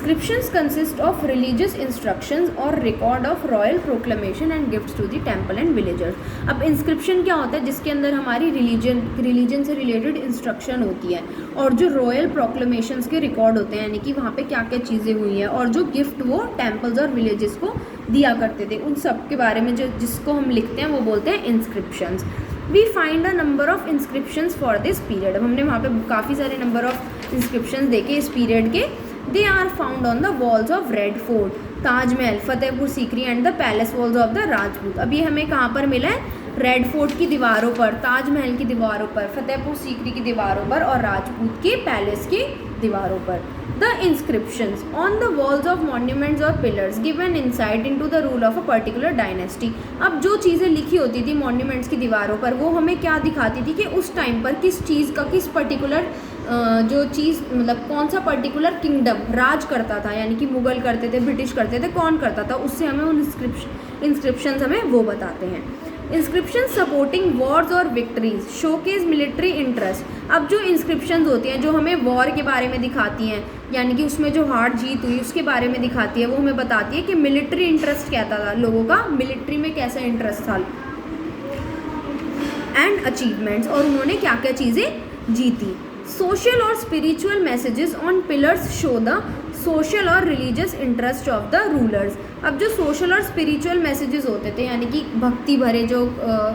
Inscriptions consist of religious instructions और record of royal proclamation and gifts to the temple and villagers. अब inscription क्या होता है, जिसके अंदर हमारी रिलीजन से रिलेटेड इंस्ट्रक्शन होती है और जो रॉयल प्रोक्लेमेशंस के रिकॉर्ड होते हैं, यानी कि वहाँ पे क्या क्या चीज़ें हुई हैं, और जो गिफ्ट वो टेम्पल्स और विलेजेस को दिया करते थे, उन सब के बारे में जो जिसको हम लिखते हैं वो बोलते हैं inscriptions. We find a number of inscriptions for this period. अब हमने वहाँ पे काफ़ी सारे नंबर ऑफ इंस्क्रिप्शंस देखे इस पीरियड के। They are found on the walls of Red Fort, Taj Mahal, Fatehpur Sikri and the palace walls of the Rajput. अब ये हमें कहाँ पर मिला है, रेड फोर्ट की दीवारों पर, ताजमहल की दीवारों पर, फतेहपुर सीकरी की दीवारों पर और राजपूत के पैलेस की दीवारों पर। The inscriptions on the walls of monuments और pillars give an insight into the rule of a particular dynasty. अब जो चीज़ें लिखी होती थी मॉन्यूमेंट्स की दीवारों पर, वो हमें क्या दिखाती थी कि उस टाइम पर किस चीज़ का, किस पर्टिकुलर जो चीज़, मतलब कौन सा पर्टिकुलर किंगडम राज करता था, यानी कि मुगल करते थे, ब्रिटिश करते थे, कौन करता था, उससे हमें उन इंस्क्रिप्शंस हमें वो बताते हैं। इंस्क्रिप्शन सपोर्टिंग वॉर्स और विक्ट्रीज शोकेज मिलिट्री इंटरेस्ट। अब जो इंस्क्रिप्शंस होती हैं जो हमें वॉर के बारे में दिखाती हैं, यानी कि उसमें जो हार जीत हुई उसके बारे में दिखाती है, वो हमें बताती है कि मिलिट्री इंटरेस्ट क्या था लोगों का, मिलिट्री में कैसा इंटरेस्ट था, एंड अचीवमेंट्स, और उन्होंने क्या क्या चीज़ें जीती। सोशल और spiritual messages on pillars show the social और religious interest of the rulers. अब जो सोशल और स्पिरिचुअल मैसेजेस होते थे, यानी कि भक्ति भरे जो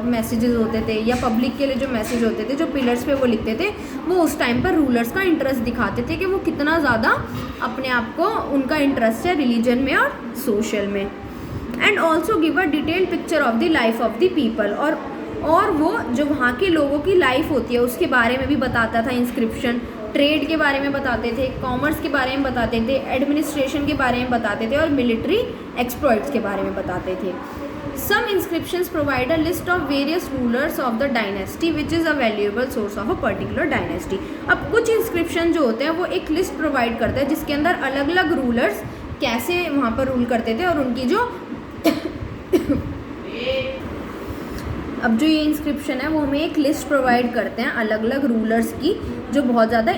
मैसेजेस होते थे या पब्लिक के लिए जो मैसेज होते थे, जो पिलर्स पे वो लिखते थे, वो उस टाइम पर रूलर्स का इंटरेस्ट दिखाते थे कि वो कितना ज़्यादा अपने आप को, उनका इंटरेस्ट है रिलीजन में और सोशल में। And also give a detailed picture of the life of the people, और वो जो वहाँ के लोगों की लाइफ होती है उसके बारे में भी बताता था इंस्क्रिप्शन। ट्रेड के बारे में बताते थे, कॉमर्स के बारे में बताते थे, एडमिनिस्ट्रेशन के बारे में बताते थे और मिलिट्री एक्सप्लॉइट्स के बारे में बताते थे। Some inscriptions provide a list of various rulers of the dynasty which is a valuable source of a particular dynasty. अब कुछ इंस्क्रिप्शन जो होते हैं वो एक लिस्ट प्रोवाइड करता है जिसके अंदर अलग अलग रूलर्स कैसे वहाँ पर रूल करते थे और उनकी जो अब जो ये इंस्क्रिप्शन है वो हमें एक लिस्ट प्रोवाइड करते हैं अलग अलग रूलर्स की, जो बहुत ज़्यादा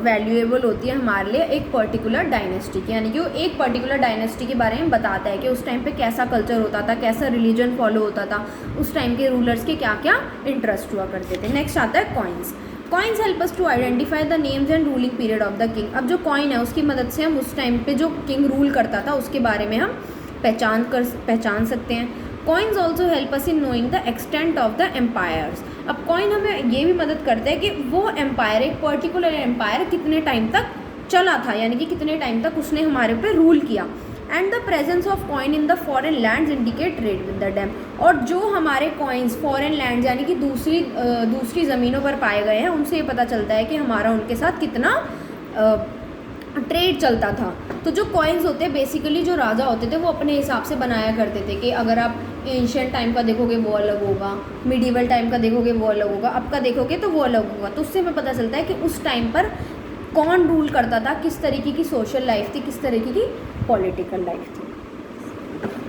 वैल्यूएबल होती है हमारे लिए एक पर्टिकुलर डायनेस्टी की, यानी कि वो एक पर्टिकुलर डायनेस्टी के बारे में बताता है कि उस टाइम पे कैसा कल्चर होता था, कैसा रिलीजन फॉलो होता था, उस टाइम के रूलर्स के क्या क्या इंटरेस्ट हुआ करते थे। नेक्स्ट आता है coins. Coins help us to identify the names and ruling period of the king. अब जो कॉइन है उसकी मदद से हम उस टाइम पे जो किंग रूल करता था उसके बारे में हम पहचान सकते हैं। Coins also help us in knowing the extent of the empires. अब कॉइन हमें ये भी मदद करता है कि वो एम्पायर, एक पर्टिकुलर एम्पायर कितने टाइम तक चला था, यानी कि कितने टाइम तक उसने हमारे पे रूल किया। And the presence of coin in the foreign lands indicate trade with the dam. और जो हमारे कॉइन्स फॉरेन लैंड्स यानी कि दूसरी ज़मीनों पर पाए गए हैं, उनसे ये पता चलता है कि हमारा उनके साथ कितना ट्रेड चलता था। तो जो कॉइन्स होते हैं बेसिकली जो राजा होते थे वो अपने हिसाब से बनाया करते थे कि अगर आप एंशियंट टाइम का देखोगे वो अलग होगा, मिडीवल टाइम का देखोगे वो अलग होगा, अब का देखोगे तो वो अलग होगा। तो उससे हमें पता चलता है कि उस टाइम पर कौन रूल करता था, किस तरीके की सोशल लाइफ थी, किस तरीके की पॉलिटिकल लाइफ थी।